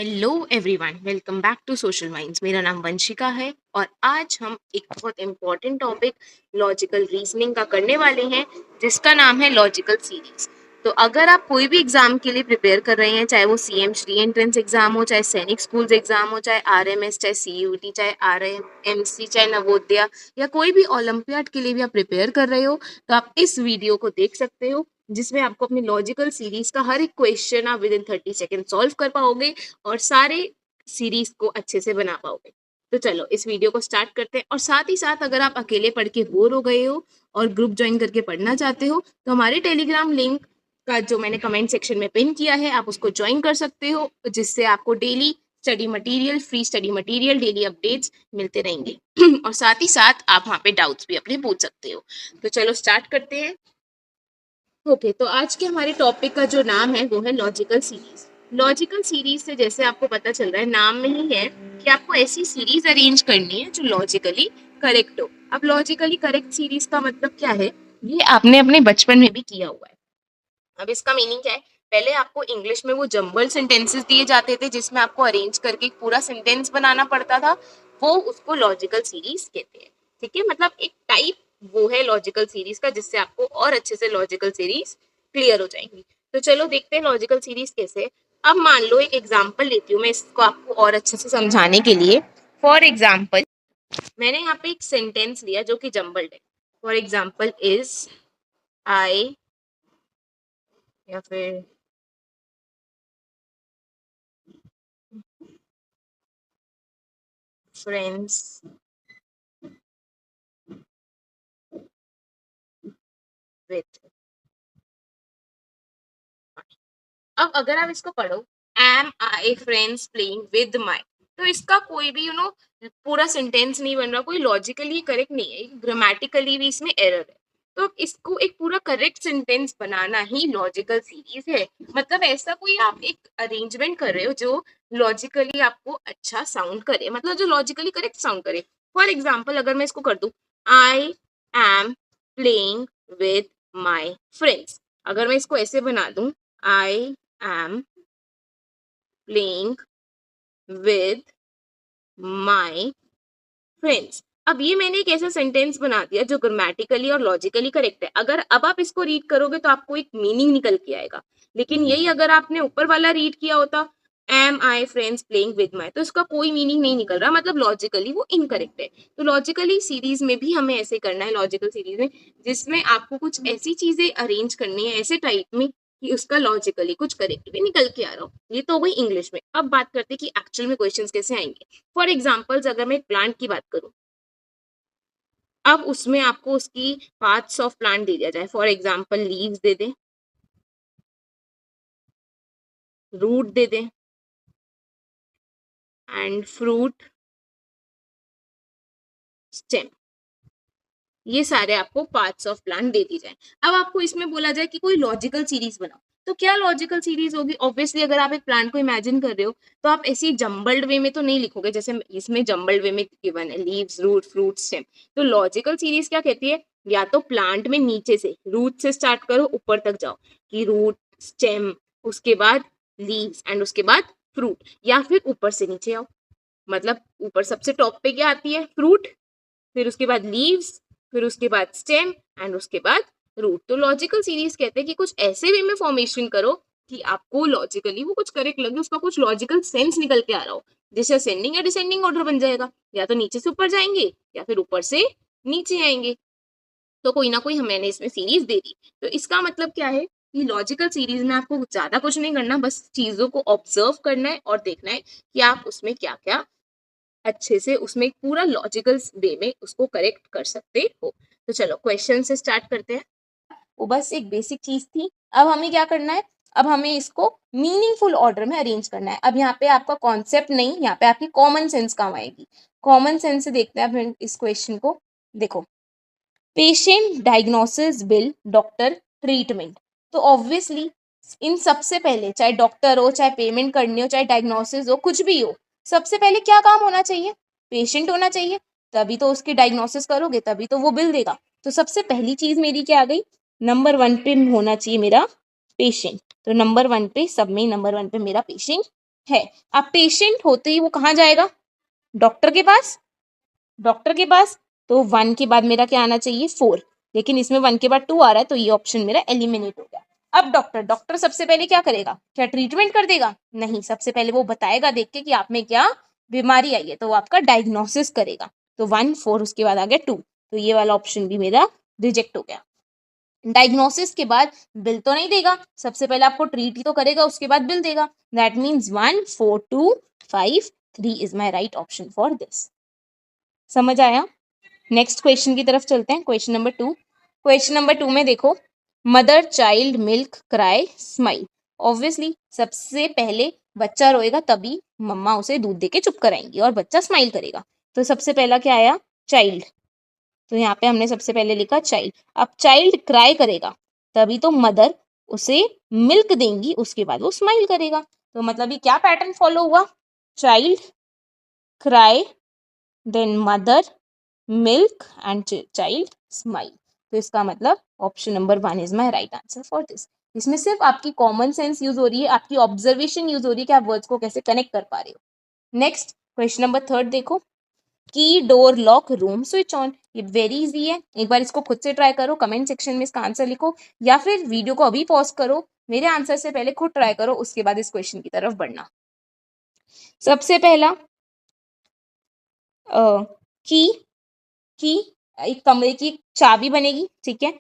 Hello everyone, welcome back to Social Minds. मेरा नाम वंशिका है और आज हम एक बहुत इम्पोर्टेंट टॉपिक लॉजिकल रीजनिंग का करने वाले हैं, जिसका नाम है लॉजिकल सीरीज। तो अगर आप कोई भी एग्जाम के लिए प्रिपेयर कर रहे हैं, चाहे वो सीएम री एंट्रेंस एग्जाम हो, चाहे सैनिक स्कूल्स एग्जाम हो, चाहे आरएमएस, चाहे सीयूटी, चाहे आरएमसी, चाहे नवोदया या कोई भी ओलंपियाड के लिए भी आप प्रिपेयर कर रहे हो, तो आप इस वीडियो को देख सकते हो, जिसमें आपको अपनी लॉजिकल सीरीज का हर एक क्वेश्चन आप विद इन 30 सेकेंड सॉल्व कर पाओगे और सारे सीरीज को अच्छे से बना पाओगे। तो चलो इस वीडियो को स्टार्ट करते हैं। और साथ ही साथ अगर आप अकेले पढ़ के बोर हो गए हो और ग्रुप ज्वाइन करके पढ़ना चाहते हो, तो हमारे टेलीग्राम लिंक का जो मैंने कमेंट सेक्शन में पिन किया है, आप उसको ज्वाइन कर सकते हो, जिससे आपको daily study material, free study material, daily updates मिलते रहेंगे। और साथ ही साथ आप वहाँ पे डाउट्स भी अपने पूछ सकते हो। तो चलो स्टार्ट करते हैं। ओके, तो आज के हमारे टॉपिक का जो नाम है वो है लॉजिकल सीरीज। लॉजिकल सीरीज से जैसे आपको पता चल रहा है, नाम में ही है कि आपको ऐसी सीरीज अरेंज करनी है जो लॉजिकली करेक्ट हो। अब लॉजिकली करेक्ट सीरीज का मतलब क्या है, ये आपने अपने बचपन में भी किया हुआ है। अब इसका मीनिंग क्या है, पहले आपको इंग्लिश में वो जंबल सेंटेंसेस दिए जाते थे, जिसमें आपको अरेंज करके एक पूरा सेंटेंस बनाना पड़ता था, वो उसको लॉजिकल सीरीज कहते हैं। ठीक है, मतलब एक टाइप वो है लॉजिकल सीरीज का, जिससे आपको और अच्छे से लॉजिकल सीरीज क्लियर हो जाएंगी। तो चलो देखते हैं लॉजिकल सीरीज कैसे है। अब मान लो एक एग्जाम्पल लेती हूँ मैं इसको आपको और अच्छे से समझाने के लिए। फॉर एग्जाम्पल, मैंने यहाँ पे एक सेंटेंस लिया जो कि जंबल्ड है। फॉर एग्जाम्पल इज आई, या फिर फ्रेंड्स विथ। अब अगर आप इसको पढ़ो, am I friends playing with my, तो इसका कोई भी पूरा सेंटेंस नहीं बन रहा, कोई लॉजिकली करेक्ट नहीं है, ग्रामेटिकली भी इसमें एरर है। तो इसको एक पूरा करेक्ट सेंटेंस बनाना ही लॉजिकल सीरीज है। मतलब ऐसा कोई आप एक अरेंजमेंट कर रहे हो जो लॉजिकली आपको अच्छा साउंड करे, मतलब जो लॉजिकली करेक्ट साउंड करे। फॉर एग्जाम्पल, अगर मैं इसको कर दूं, I am playing with my friends, अगर मैं इसको ऐसे बना दूं, आई am playing with my friends। अब ये मैंने एक ऐसा सेंटेंस बना दिया जो ग्रामेटिकली और लॉजिकली करेक्ट है। अगर अब आप इसको रीड करोगे तो आपको एक मीनिंग निकल के आएगा, लेकिन यही अगर आपने ऊपर वाला रीड किया होता, am I friends playing with my, तो इसका कोई मीनिंग नहीं निकल रहा, मतलब लॉजिकली वो इनकरेक्ट है। तो लॉजिकली सीरीज में भी हमें ऐसे करना है, लॉजिकल सीरीज में, जिसमें आपको कुछ ऐसी चीजें अरेंज करनी है ऐसे टाइप में कि उसका लॉजिकली कुछ करेक्ट भी निकल के आ रहा हो। ये तो हो गई इंग्लिश में। अब बात करते हैं कि एक्चुअल में क्वेश्चंस कैसे आएंगे। फॉर एग्जाम्पल्स, अगर मैं एक प्लांट की बात करूं, अब उसमें आपको उसकी पार्ट्स ऑफ प्लांट दे दिया जाए। फॉर एग्जाम्पल, लीव्स दे दें, रूट दे दें, एंड फ्रूट, स्टेम, ये सारे आपको पार्ट्स ऑफ प्लांट दे दी जाए। अब आपको इसमें बोला जाए कि कोई लॉजिकल सीरीज बनाओ, तो क्या लॉजिकल सीरीज होगी? ऑब्वियसली अगर आप एक प्लांट को इमेजिन कर रहे हो, तो आप ऐसी जंबल्ड वे में तो नहीं लिखोगे जैसे इसमें जंबल्ड वे में गिवन है, लीव्स, रूट, फ्रूट, स्टेम। तो लॉजिकल सीरीज क्या कहती है, या तो प्लांट में नीचे से रूट से स्टार्ट करो, ऊपर तक जाओ कि रूट, स्टेम, उसके बाद लीव्स एंड उसके बाद फ्रूट, या फिर ऊपर से नीचे आओ, मतलब ऊपर सबसे टॉप पे क्या आती है, फ्रूट, फिर उसके बाद लीव्स, फिर उसके बाद स्टेम एंड उसके बाद रूट। तो लॉजिकल सीरीज कहते हैं कि कुछ ऐसे वे में फॉर्मेशन करो कि आपको लॉजिकली वो कुछ करेक्ट लगे, उसका कुछ लॉजिकल सेंस निकल के आ रहा हो। जैसे असेंडिंग या डिसेंडिंग ऑर्डर बन जाएगा, या तो नीचे से ऊपर जाएंगे या फिर ऊपर से नीचे आएंगे। तो कोई ना कोई मैंने इसमें सीरीज दे दी। तो इसका मतलब क्या है कि लॉजिकल सीरीज में आपको ज्यादा कुछ नहीं करना, बस चीजों को ऑब्जर्व करना है और देखना है कि आप उसमें क्या क्या अच्छे से उसमें एक पूरा लॉजिकल वे में उसको करेक्ट कर सकते हो। तो चलो क्वेश्चन से स्टार्ट करते हैं। वो बस एक बेसिक चीज थी। अब हमें क्या करना है, अब हमें इसको मीनिंगफुल ऑर्डर में अरेंज करना है। अब यहाँ पे आपका कॉन्सेप्ट नहीं, यहाँ पे आपकी कॉमन सेंस काम आएगी। कॉमन सेंस से देखते हैं इस क्वेश्चन को। देखो, patient diagnosis bill doctor treatment, तो ऑब्वियसली इन सबसे पहले, चाहे डॉक्टर हो, चाहे पेमेंट करनी हो, चाहे डायग्नोसिस हो, कुछ भी हो, सबसे पहले क्या काम होना चाहिए, पेशेंट होना चाहिए। तभी तो उसकी डायग्नोसिस करोगे, तभी तो वो बिल देगा। तो सबसे पहली चीज मेरी क्या आ गई, नंबर 1 पे होना चाहिए मेरा पेशेंट। तो नंबर 1 पे, सब में नंबर 1 पे मेरा पेशेंट है। अब पेशेंट होते ही वो कहाँ जाएगा? डॉक्टर के पास। डॉक्टर के पास, तो 1 के बाद मेरा क्या आना चाहिए? 4, लेकिन इसमें 1 के बाद 2 आ रहा है, तो ये ऑप्शन मेरा एलिमिनेट हो गया। अब डॉक्टर डॉक्टर सबसे पहले क्या करेगा? क्या ट्रीटमेंट कर देगा? नहीं, सबसे पहले वो बताएगा देख के कि आप में क्या बीमारी आई है, तो वो आपका डायग्नोसिस करेगा। तो 1 4 उसके बाद आ गया 2, तो ये वाला ऑप्शन भी मेरा रिजेक्ट हो गया। डायग्नोसिस के बाद बिल तो नहीं देगा, सबसे पहले आपको ट्रीट ही तो करेगा, उसके बाद बिल देगा। That means 1 4 2 5 3 is my right option for this. समझ आया? नेक्स्ट क्वेश्चन की तरफ चलते हैं। Question number 2। क्वेश्चन नंबर 2 में देखो, mother child milk cry smile. Obviously सबसे पहले बच्चा रोएगा तभी मम्मा उसे दूध देके चुप कराएंगी और बच्चा स्माइल करेगा। तो सबसे पहला क्या आया? चाइल्ड। तो यहाँ पे हमने सबसे पहले लिखा चाइल्ड। अब चाइल्ड क्राई करेगा तभी तो मदर उसे मिल्क देंगी, उसके बाद वो स्माइल करेगा। तो मतलब ये क्या पैटर्न फॉलो हुआ? Child cry, then mother milk and child smile. तो इसका मतलब option number 1 is my right answer for this. इसमें सिर्फ आपकी कॉमन सेंस यूज हो रही है, आपकी ऑब्जर्वेशन यूज हो रही है कि आप वर्ड्स को कैसे कनेक्ट कर पा रहे हो। नेक्स्ट क्वेश्चन नंबर 3 देखो, की door lock room switch on. ये वेरी इजी है, एक बार इसको खुद से ट्राई करो, कमेंट सेक्शन में इसका आंसर लिखो, या फिर वीडियो को अभी पॉज करो, मेरे आंसर से पहले खुद ट्राई करो, उसके बाद इस क्वेश्चन की तरफ बढ़ना। सबसे पहला की की एक कमरे की चाबी बनेगी, ठीक है।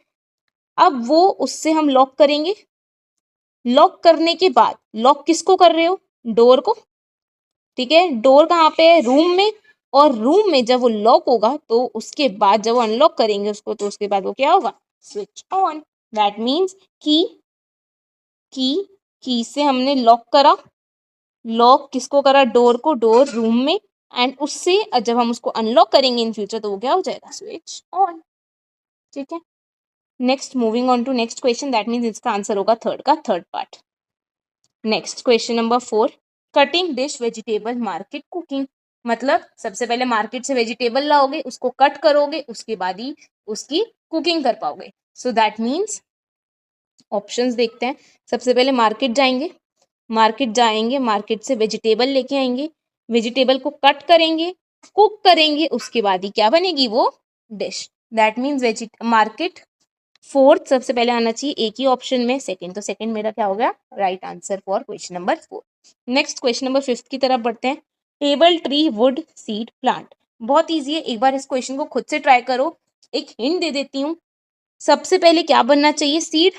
अब वो उससे हम लॉक करेंगे। लॉक करने के बाद लॉक किसको कर रहे हो? डोर को, ठीक है। डोर कहाँ पे है? रूम में। और रूम में जब वो लॉक होगा तो उसके बाद जब वो अनलॉक करेंगे उसको, तो उसके बाद वो क्या होगा? Switch on. दैट मीन्स की की की से हमने लॉक करा। लॉक किसको करा? डोर को, डोर रूम में। एंड उससे जब हम उसको अनलॉक करेंगे इन फ्यूचर तो वो क्या हो जाएगा? स्विच ऑन, ठीक है। Next moving on to next question, that means इसका आंसर होगा थर्ड का third part. Next question number 4, cutting dish vegetable market cooking. मतलब सबसे पहले मार्केट से वेजिटेबल लाओगे, उसको कट करोगे, उसके बाद ही उसकी कुकिंग कर पाओगे। सो दैट मीन्स ऑप्शंस देखते हैं। सबसे पहले मार्केट जाएंगे, मार्केट से वेजिटेबल लेके आएंगे, वेजिटेबल को कट करेंगे, कुक करेंगे, उसके बाद ही क्या बनेगी? वो dish. That means market fourth सबसे पहले आना चाहिए एक ही ऑप्शन में, सेकंड, तो सेकंड मेरा क्या हो गया? Right answer for question number 4। Next question number 5 की तरफ बढ़ते हैं। Table tree would seed plant. बहुत ईजी है, एक बार इस क्वेश्चन को खुद से ट्राई करो। एक हिंट दे देती हूँ, सबसे पहले क्या बनना चाहिए? सीड।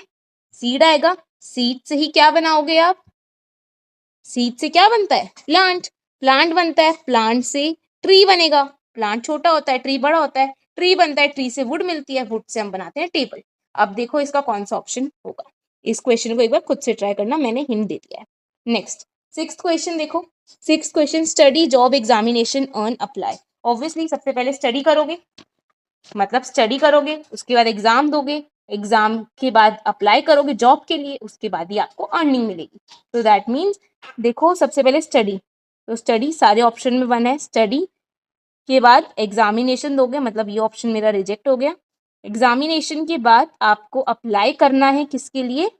सीड आएगा, सीड से ही क्या बनाओगे आप? सीड से क्या बनता है? प्लांट। प्लांट बनता है, प्लांट से ट्री बनेगा। प्लांट छोटा होता है, ट्री बड़ा होता है, ट्री बनता है, ट्री से वुड मिलती है, वुड से हम बनाते हैं टेबल। अब देखो इसका कौन सा ऑप्शन होगा। इस क्वेश्चन को एक बार खुद से ट्राई करना, मैंने हिंट दे दिया है। नेक्स्ट 6th क्वेश्चन देखो। 6th question, study job examination earn apply. Obviously सबसे पहले स्टडी करोगे, मतलब स्टडी करोगे, उसके बाद एग्जाम दोगे, एग्जाम के बाद अप्लाई करोगे जॉब के लिए, उसके बाद ही आपको अर्निंग मिलेगी। तो दैट मीन्स देखो सबसे पहले स्टडी, तो स्टडी सारे ऑप्शन में 1 है। स्टडी के बाद एग्जामिनेशन दोगे, मतलब ये ऑप्शन मेरा रिजेक्ट हो गया। एग्जामिनेशन के बाद आपको अप्लाई करना है किसके लिए?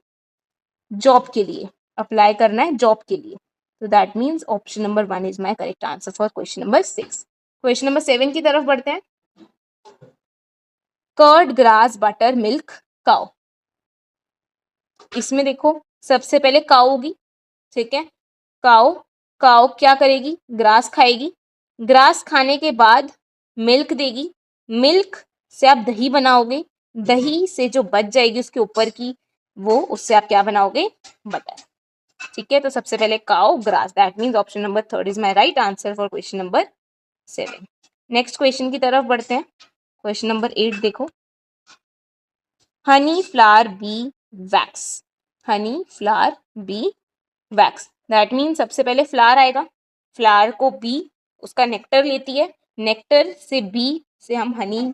जॉब के लिए। अप्लाई करना है जॉब के लिए, तो that means option number 1 is my correct answer for question number 6। Question number 7 की तरफ बढ़ते हैं। Curd grass butter milk cow. इसमें देखो सबसे पहले काउ होगी, ठीक है। काउ, काउ क्या करेगी? ग्रास खाएगी, ग्रास खाने के बाद मिल्क देगी, मिल्क से आप दही बनाओगे, दही से जो बच जाएगी उसके ऊपर की, वो उससे आप क्या बनाओगे? बटर, ठीक है। तो सबसे पहले cow, grass, that means option number 3 is my right answer for question number 7। Next question की तरफ बढ़ते हैं। क्वेश्चन नंबर 8 देखो, Honey flower B wax. Honey flower B wax, that mean सबसे पहले फ्लावर आएगा, फ्लावर को बी उसका नेक्टर लेती है, नेक्टर से बी से हम हनी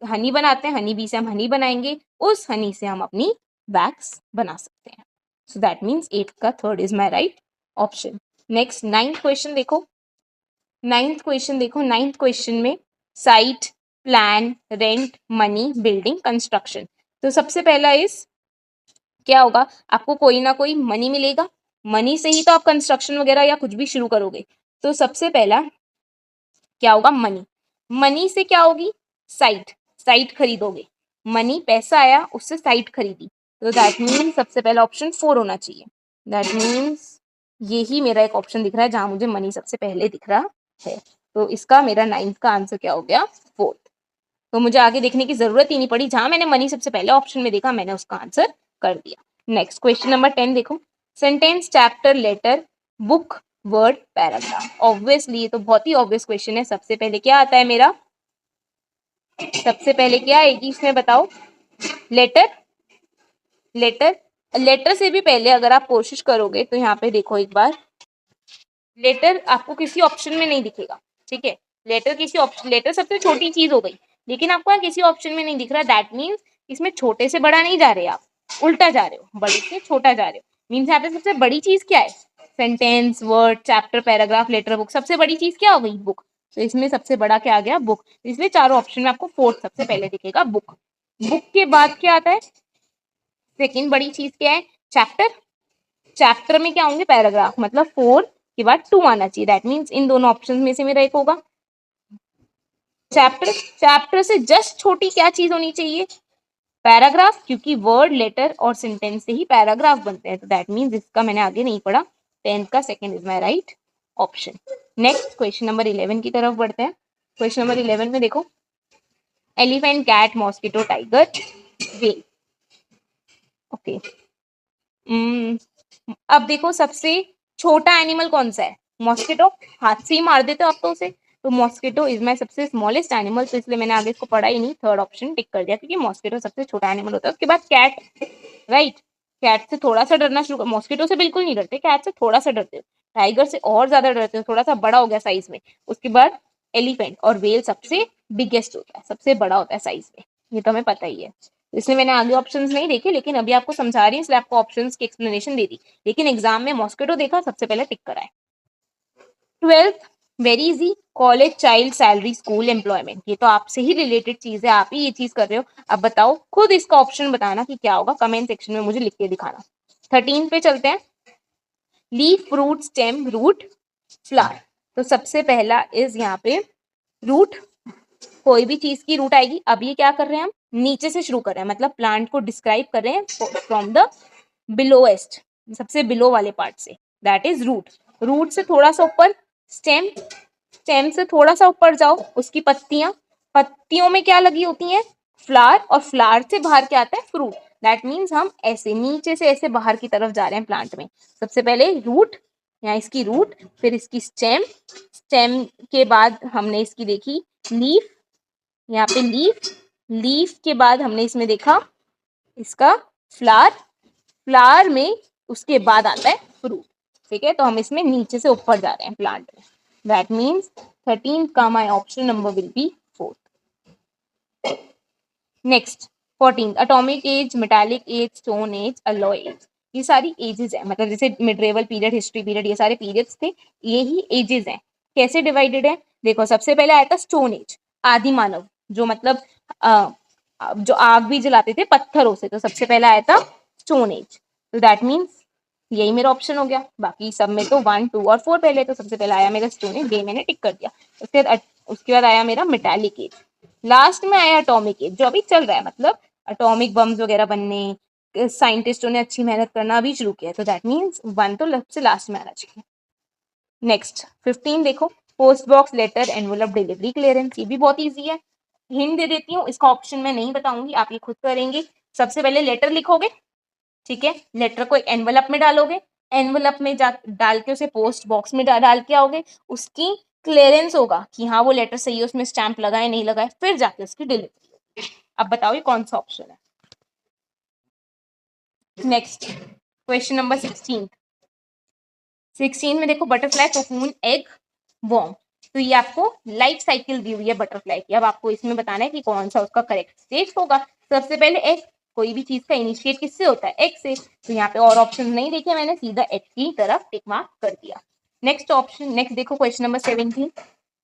हनी बनाते हैं, हनी बी से हम हनी बनाएंगे, उस हनी से हम अपनी वैक्स बना सकते हैं। सो दैट मीन्स 8 का 3rd is my right option. Next 9th question देखो। 9th क्वेश्चन देखो, 9th क्वेश्चन में site, plan, rent, money, building, construction. तो सबसे पहला इस क्या होगा? आपको कोई ना कोई मनी मिलेगा, मनी से ही तो आप कंस्ट्रक्शन वगैरह या कुछ भी शुरू करोगे। तो सबसे पहला क्या होगा, मनी। मनी से क्या होगी, साइट, साइट खरीदोगे। मनी पैसा आया, उससे साइट खरीदी, तो दैट मीन्स सबसे पहला ऑप्शन 4 होना चाहिए। दैट मीन्स यही मेरा एक ऑप्शन दिख रहा है जहां मुझे मनी सबसे पहले दिख रहा है। तो इसका मेरा 9th का आंसर क्या हो गया, 4th। तो मुझे आगे देखने की जरूरत ही नहीं पड़ी, जहां मैंने मनी सबसे पहले ऑप्शन में देखा मैंने उसका आंसर कर दिया। नेक्स्ट क्वेश्चन नंबर 10 देखो, sentence, chapter, letter, book, word, paragraph. Obviously ये तो बहुत ही ऑब्वियस क्वेश्चन है। सबसे पहले क्या आता है मेरा, सबसे पहले क्या आएगी इसमें बताओ, लेटर। लेटर, लेटर से भी पहले अगर आप कोशिश करोगे तो यहाँ पे देखो एक बार, लेटर आपको किसी ऑप्शन में नहीं दिखेगा, ठीक है। लेटर किसी ऑप्शन, लेटर सबसे छोटी चीज हो गई, लेकिन आपको यहाँ किसी ऑप्शन में नहीं दिख रहा। दैट मीन्स इसमें छोटे से बड़ा नहीं जा रहे आप, उल्टा जा रहे हो, बड़े से छोटा जा रहे हो। मीन्स यहाँ पे सबसे बड़ी चीज क्या है, sentence, word, chapter, paragraph, letter, book. सबसे बड़ी चीज क्या हो गई, बुक। तो इसमें सबसे बड़ा क्या आ गया, बुक। इसलिए चारों ऑप्शन में आपको 4th सबसे पहले दिखेगा, बुक। बुक के बाद क्या आता है, सेकेंड बड़ी चीज क्या है, चैप्टर। चैप्टर में क्या होंगे, पैराग्राफ। मतलब 4 के बाद 2 आना चाहिए। दैट मीन्स इन दोनों ऑप्शन में से मेरा एक होगा। चैप्टर, चैप्टर से जस्ट छोटी क्या चीज होनी चाहिए, पैराग्राफ, क्योंकि वर्ड, लेटर और सेंटेंस से ही पैराग्राफ बनते हैं। तो दैट मीन्स इसका मैंने आगे नहीं पढ़ा, 10th का second is my right option. Next question number 11 की तरफ बढ़ते हैं। क्वेश्चन नंबर 11 में देखो, elephant, cat, mosquito, tiger, whale. Okay, अब देखो सबसे छोटा एनिमल कौन सा है, मॉस्किटो। हाथ से ही मार देते हो आप तो उसे। तो मॉस्किटो इज माई सबसे स्मॉलेस्ट एनिमल, तो इसलिए मैंने आगे इसको पढ़ा ही नहीं, थर्ड ऑप्शन टिक कर दिया, क्योंकि मॉस्किटो सबसे छोटा एनिमल होता है। उसके बाद कैट, राइट। कैट से थोड़ा सा डरना शुरू, मॉस्किटो से बिल्कुल नहीं डरते, कैट से थोड़ा सा डरते हो, टाइगर से और ज्यादा डरते हो, थोड़ा सा बड़ा हो गया साइज में। उसके बाद एलिफेंट और व्हेल सबसे बिगेस्ट होता है, सबसे बड़ा होता है साइज में, ये तो हमें पता ही है। इसलिए मैंने आगे ऑप्शंस नहीं देखे, लेकिन अभी आपको समझा रही हूँ इसलिए आपको ऑप्शंस की एक्सप्लेनेशन दे दी। लेकिन एग्जाम में मॉस्किटो देखा, सबसे पहले टिक कराए। 12th, very easy, college, child, salary, school, employment. ये तो आपसे ही रिलेटेड चीज है, आप ही ये चीज कर रहे हो। अब बताओ खुद इसका ऑप्शन बताना कि क्या होगा, कमेंट सेक्शन में मुझे लिख के दिखाना। 13 पे चलते हैं, leaf, fruit, stem, root, flower. तो सबसे पहला इज यहाँ पे रूट, कोई भी चीज की रूट आएगी। अब ये क्या कर रहे हैं, हम नीचे से शुरू कर रहे हैं, मतलब प्लांट को डिस्क्राइब कर रहे हैं फ्रॉम द बिलोएस्ट, सबसे बिलो वाले पार्ट से, दैट इज रूट। रूट से थोड़ा सा ऊपर स्टेम, स्टेम से थोड़ा सा ऊपर जाओ, उसकी पत्तियां, पत्तियों में क्या लगी होती हैं, फ्लावर, और फ्लावर से बाहर क्या आता है, फ्रूट। दैट मीन्स हम ऐसे नीचे से ऐसे बाहर की तरफ जा रहे हैं प्लांट में। सबसे पहले रूट, यहाँ इसकी रूट, फिर इसकी स्टेम, स्टेम के बाद हमने इसकी देखी लीफ, यहाँ पे लीफ, लीफ के बाद हमने इसमें देखा इसका फ्लावर, फ्लावर में उसके बाद आता है फ्रूट, ठीक है। तो हम इसमें नीचे से ऊपर जा रहे हैं प्लांट में। दैट मीन्स 13th का my option number will be 4th। Next 14th, atomic age, metallic age, stone age, alloy age. ये सारी एजेस है, मतलब जैसे मिडरेवल पीरियड, हिस्ट्री पीरियड, ये सारे पीरियड्स थे, ये ही एजेस हैं। कैसे डिवाइडेड है, देखो सबसे पहले आया था स्टोन एज, आदि मानव, जो मतलब जो आग भी जलाते थे पत्थरों से, तो सबसे पहला आया था स्टोन एज। तो दैट मीन्स यही मेरा ऑप्शन हो गया। बाकी सब में तो 1, 2 और 4 पहले, तो सबसे पहले आया मेरा स्टोन एज, ये मैंने टिक कर दिया। उसके बाद आया मेरा मेटालिक एज, लास्ट में आया एटॉमिक एज, जो अभी चल रहा है, मतलब एटॉमिक बम्स वगैरह बनने, साइंटिस्टों ने अच्छी मेहनत करना भी शुरू किया, तो दैट मीन्स 1 तो सबसे लास्ट में आना चाहिए। नेक्स्ट 15 देखो, post box, letter, envelope, delivery, clearance. ये भी बहुत ईजी है, हिंट दे देती हूँ, इसका ऑप्शन मैं नहीं बताऊंगी, आप ये खुद करेंगे। सबसे पहले लेटर लिखोगे, ठीक है, लेटर को एक एनवलप में डालोगे, एनवलप में डाल के उसे पोस्ट बॉक्स में डाल के आओगे, उसकी क्लियरेंस होगा कि हाँ वो लेटर सही है, उसमें स्टैंप लगाए नहीं लगाए, फिर जाके उसकी डिलीवरी। अब बताओ ये कौन सा ऑप्शन है। नेक्स्ट क्वेश्चन नंबर 16 में देखो, बटरफ्लाई, कोकून, एग, वॉर्म। तो ये आपको लाइफ साइकिल दी हुई है बटरफ्लाई की। अब आपको इसमें बताना है कि कौन सा उसका करेक्ट स्टेज होगा। सबसे पहले एग, कोई भी चीज का इनिशिएट किससे होता है, एग से। तो यहाँ पे और ऑप्शन नहीं देखे मैंने, सीधा एग की तरफ टिक मार्क कर दिया। नेक्स्ट ऑप्शन, नेक्स्ट देखो question number 17,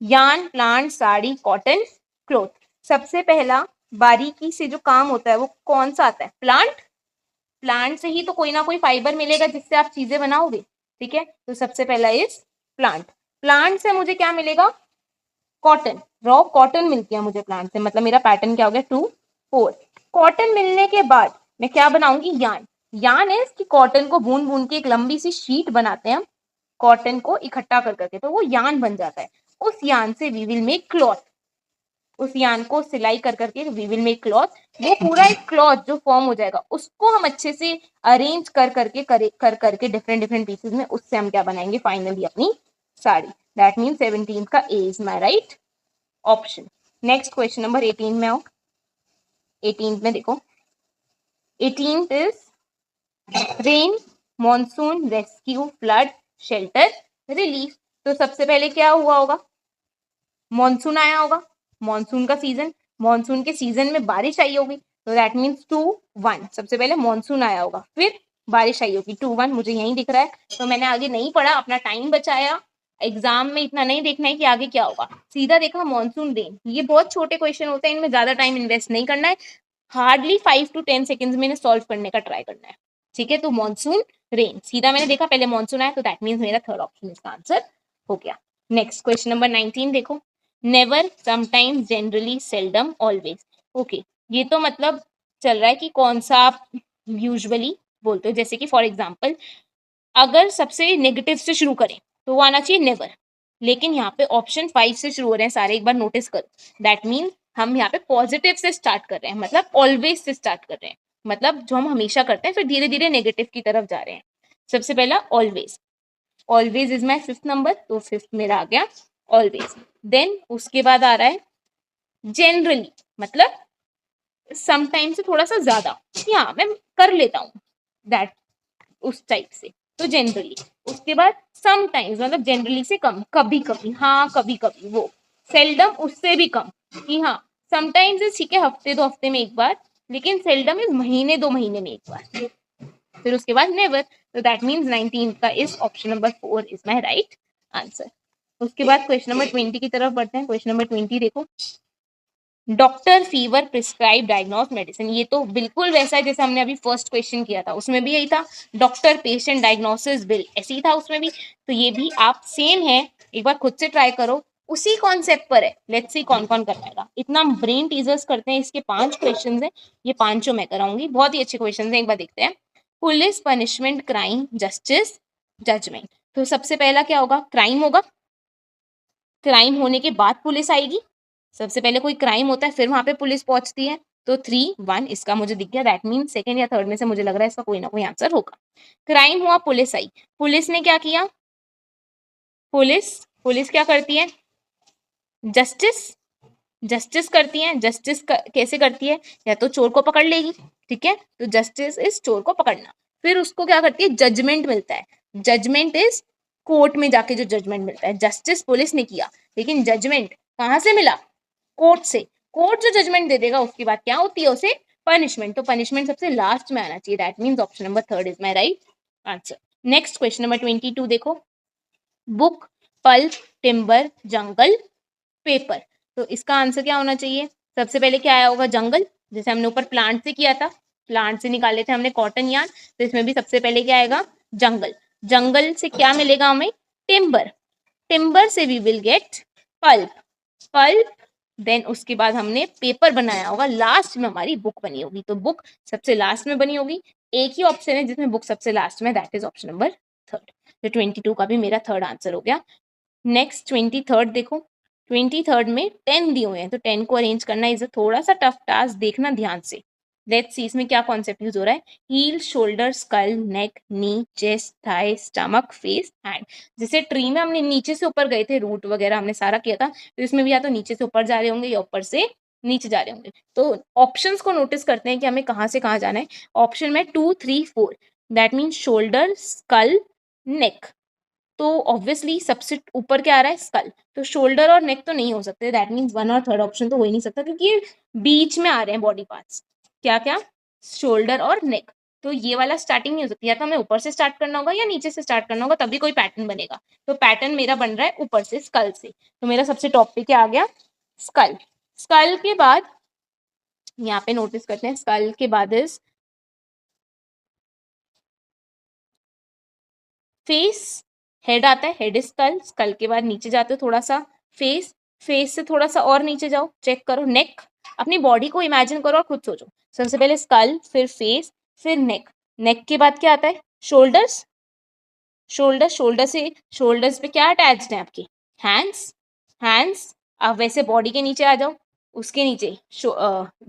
yarn, plant, sari, cotton, cloth. सबसे पहला बारीकी से जो काम होता है वो कौन सा आता है, प्लांट। प्लांट से ही तो कोई ना कोई फाइबर मिलेगा जिससे आप चीजें बनाओगे। ठीक है, तो सबसे पहला इज प्लांट। प्लांट से मुझे क्या मिलेगा, कॉटन, रॉ कॉटन मिलती है मुझे प्लांट से, मतलब मेरा पैटर्न क्या हो गया 2 4। कॉटन मिलने के बाद मैं क्या बनाऊंगी, यार्न। यार्न इज कि कॉटन को बूंद बूंद के एक लंबी सी शीट बनाते हैं हम, कॉटन को इकट्ठा कर करके, तो वो यार्न बन जाता है। उस यार्न से वी विल मेक क्लॉथ, उस यार्न को सिलाई कर करके वी विल मेक क्लॉथ। वो पूरा एक क्लॉथ जो फॉर्म हो जाएगा उसको हम अच्छे से अरेंज कर करके कर करके डिफरेंट डिफरेंट पीसेस में, उससे हम क्या बनाएंगे फाइनली अपनी साड़ी। दैट मीन 17 का a is my right option. Next question number 18 में आओ। 18 में देखो, 18 is rain, monsoon, rescue, flood, shelter, relief. तो सबसे पहले क्या हुआ होगा, मॉनसून आया होगा, मॉनसून का सीजन, मॉनसून के सीजन में बारिश आई होगी, तो दैट मीन्स 2 1, सबसे पहले मॉनसून आया होगा, फिर बारिश आई होगी 2 1, मुझे यही दिख रहा है। तो मैंने आगे नहीं पढ़ा, अपना टाइम बचाया, एग्जाम में इतना नहीं देखना है कि आगे क्या होगा, सीधा देखा मॉनसून रेन। ये बहुत छोटे क्वेश्चन होते हैं, इनमें ज्यादा टाइम इन्वेस्ट नहीं करना है, हार्डली 5 to 10 सेकेंड्स में सॉल्व करने का ट्राई करना है। ठीक है, तो मॉनसून रेन सीधा मैंने देखा, पहले मॉनसून आया, तो दैट मीन्स मेरा थर्ड ऑप्शन इसका आंसर हो गया। नेक्स्ट क्वेश्चन नंबर 19 देखो, never, sometimes, generally, seldom, always. Okay, ये तो मतलब चल रहा है कि कौन सा आप यूजुअली बोलते हो, जैसे कि फॉर एग्जाम्पल अगर सबसे नेगेटिव से शुरू करें तो वो आना चाहिए नेवर, लेकिन यहाँ पे ऑप्शन 5 से शुरू हो रहे हैं सारे, एक बार नोटिस करो। दैट मीन हम यहाँ पे पॉजिटिव से स्टार्ट कर रहे हैं, मतलब ऑलवेज से स्टार्ट कर रहे हैं, मतलब जो हम हमेशा करते हैं, फिर धीरे धीरे नेगेटिव की तरफ जा रहे हैं। सबसे पहला always, always is my 5th number, तो 5th मेरा आ गया ऑलवेज। देन उसके बाद आ रहा है जनरली, मतलब समटाइम से थोड़ा सा ज्यादा, हाँ मैं कर लेता हूँ, दैट उस टाइप से, तो जनरली। उसके बाद समटाइम्स, मतलब जनरली से कम, कभी कभी, हाँ कभी कभी, वो सेल्डम उससे भी कम, कि हाँ समटाइम्स ठीक है हफ्ते 2 हफ्ते में एक बार, लेकिन सेल्डम इज महीने 2 महीने में एक बार। फिर उसके बाद नेवर, तो दैट मीन्स 19 का इस option number 4 is my right answer. उसके बाद क्वेश्चन नंबर 20 की तरफ बढ़ते हैं। क्वेश्चन नंबर 20 देखो, doctor, fever, prescribe, diagnose, medicine. ये तो बिल्कुल वैसा है जैसे हमने अभी फर्स्ट क्वेश्चन किया था, उसमें भी यही था, डॉक्टर, पेशेंट, डायग्नोसिस, बिल, ऐसे ही था उसमें भी। तो ये भी आप सेम है, एक बार खुद से ट्राई करो, उसी कॉन्सेप्ट पर है। लेट्स सी कौन कौन कर पाएगा। इतना ब्रेन टीजर्स करते हैं, इसके 5 क्वेश्चन है, ये 5 मैं कराऊंगी, बहुत ही अच्छे क्वेश्चन है, एक बार देखते हैं। Police, punishment, crime, justice, judgement. तो सबसे पहला क्या होगा, क्राइम होगा, क्राइम होने के बाद पुलिस आएगी, सबसे पहले कोई क्राइम होता है फिर वहां पे पुलिस पहुंचती है, तो 3 1 इसका मुझे दिख गया। दैट मीन सेकंड या थर्ड में से मुझे लग रहा है इसका कोई ना कोई आंसर होगा। क्राइम हुआ, पुलिस आई, पुलिस ने क्या किया, पुलिस पुलिस क्या करती है, जस्टिस, जस्टिस करती है। जस्टिस कैसे करती है, या तो चोर को पकड़ लेगी, ठीक है, तो जस्टिस इज चोर को पकड़ना। फिर उसको क्या करती है, जजमेंट मिलता है, जजमेंट इज कोर्ट में जाके जो जजमेंट मिलता है। जस्टिस पुलिस ने किया, लेकिन जजमेंट कहाँ से मिला, कोर्ट से। कोर्ट जो जजमेंट दे देगा उसके बाद क्या होती है, उसे पनिशमेंट, तो पनिशमेंट सबसे लास्ट में आना चाहिए। That means option number 3 is my right answer. Next question number 22 देखो, बुक, पल्प, टिम्बर, जंगल, पेपर। तो इसका आंसर क्या होना चाहिए, सबसे पहले क्या आया होगा, जंगल, जैसे हमने ऊपर प्लांट से किया था, प्लांट से निकाले थे हमने कॉटन यार्न, तो इसमें भी सबसे पहले क्या आएगा, जंगल। जंगल से क्या मिलेगा हमें, टिम्बर, टिम्बर से we will get pulp, pulp. Then उसके बाद हमने पेपर बनाया होगा, लास्ट में हमारी बुक बनी होगी, तो बुक सबसे लास्ट में बनी होगी। एक ही ऑप्शन है जिसमें बुक सबसे लास्ट में, दैट इज ऑप्शन नंबर 3। तो 22 का भी मेरा थर्ड आंसर हो गया। नेक्स्ट 23rd देखो, 23rd में 10 दिए हुए हैं, तो 10 को अरेंज करना इज थोड़ा सा टफ टास्क, देखना ध्यान से। लेट्स सी इसमें क्या कॉन्सेप्ट यूज हो रहा है, heel, shoulder, skull, neck, knee, chest, thigh, stomach, face, hand. जैसे ट्री में हमने नीचे से ऊपर गए थे, रूट वगैरह हमने सारा किया था, तो इसमें भी या तो नीचे से ऊपर जा रहे होंगे या ऊपर से नीचे जा रहे होंगे। तो ऑप्शंस को नोटिस करते हैं कि हमें कहाँ से कहाँ जाना है। ऑप्शन में 2 3 4, दैट मीन शोल्डर, स्कल, नेक, तो ऑब्वियसली सबसे ऊपर क्या आ रहा है, स्कल, तो शोल्डर और नेक तो नहीं हो सकते, दैट मीन्स 1 और 3rd ऑप्शन तो हो ही नहीं सकता, क्योंकि ये बीच में आ रहे हैं बॉडी पार्ट्स, क्या क्या, शोल्डर और नेक। तो ये वाला स्टार्टिंग नहीं हो सकती, या तो हमें ऊपर से स्टार्ट करना होगा या नीचे से स्टार्ट करना होगा, तभी कोई पैटर्न बनेगा। तो पैटर्न मेरा बन रहा है ऊपर से, स्कल से, तो मेरा सबसे टॉप पे क्या आ गया, स्कल। स्कल के बाद यहाँ पे नोटिस करते हैं, स्कल के बाद इज फेस, हेड आता है, हेड स्कल, स्कल के बाद नीचे जाते हो थोड़ा सा फेस, फेस से थोड़ा सा और नीचे जाओ, चेक करो नेक, अपनी बॉडी को इमेजिन करो और खुद सोचो। सबसे पहले स्कल, फिर फेस, फिर नेक, नेक के बाद क्या आता है, शोल्डर्स, शोल्डर, शोल्डर से, शोल्डर्स पे क्या अटैच्ड है आपके, हैंड्स, हैंड्स, आप वैसे बॉडी के नीचे आ जाओ, उसके नीचे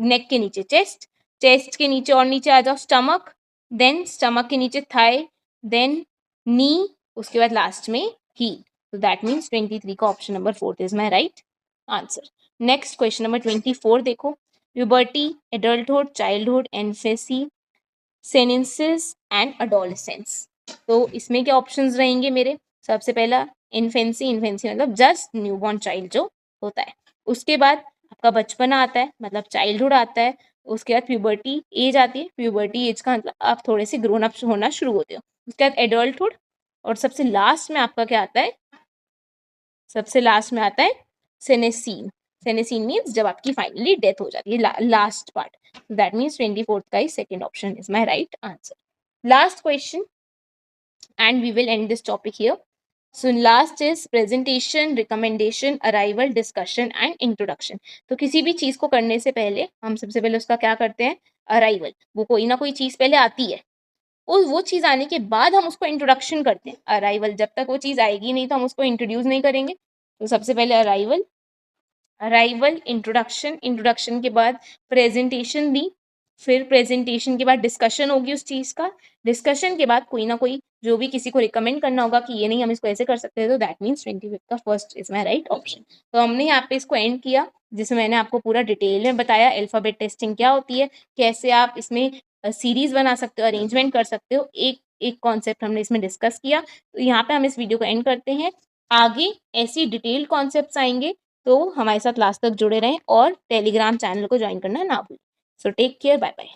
नेक के नीचे चेस्ट, चेस्ट के नीचे और नीचे आ जाओ स्टमक, देन स्टमक के नीचे थाई, देन नी, उसके बाद लास्ट में हील। तो दैट मीन्स 23 का option number 4 is my right answer. Next question number 24 देखो, puberty, adulthood, childhood, infancy, senescence and adolescence. तो इसमें क्या ऑप्शंस रहेंगे मेरे, सबसे पहला इन्फेंसी, इन्फेंसी मतलब जस्ट न्यूबॉर्न चाइल्ड जो होता है, उसके बाद आपका बचपना आता है मतलब चाइल्डहुड आता है, उसके बाद प्यूबर्टी एज आती है, प्यूबर्टी एज का मतलब आप थोड़े से ग्रोन अप होना शुरू होते हो, उसके बाद एडल्टहुड, और सबसे लास्ट में आपका क्या आता है, सबसे लास्ट में आता है सेनेसीन, सेनेसीन मीन्स जब आपकी फाइनली डेथ हो जाती है, लास्ट पार्ट, दैट मीन्स 24 का ही second option is my right answer. Last question and we will end this topic here. So last is presentation, recommendation, arrival, discussion and introduction. तो किसी भी चीज को करने से पहले हम सबसे पहले उसका क्या करते हैं, अराइवल, वो कोई ना कोई चीज पहले आती है, वो चीज आने के बाद हम उसको इंट्रोडक्शन करते हैं। अराइवल, जब तक वो चीज आएगी नहीं तो हम उसको इंट्रोड्यूस नहीं करेंगे। तो सबसे पहले अराइवल, अराइवल, इंट्रोडक्शन, इंट्रोडक्शन के बाद प्रेजेंटेशन दी, फिर प्रेजेंटेशन के बाद डिस्कशन होगी उस चीज का, डिस्कशन के बाद कोई ना कोई जो भी किसी को रिकमेंड करना होगा कि ये नहीं हम इसको ऐसे कर सकते हैं, तो दैट मीन्स 25 का first is my right option. तो हमने यहाँ पे इसको एंड किया जिसमें मैंने आपको पूरा डिटेल में बताया अल्फाबेट टेस्टिंग क्या होती है, कैसे आप इसमें सीरीज बना सकते हो, अरेंजमेंट कर सकते हो, एक एक कॉन्सेप्ट हमने इसमें डिस्कस किया। तो यहाँ पे हम इस वीडियो को एंड करते हैं। आगे ऐसी डिटेल कॉन्सेप्ट्स आएंगे, तो हमारे साथ लास्ट तक जुड़े रहें और टेलीग्राम चैनल को ज्वाइन करना ना भूलें। So take care, bye bye.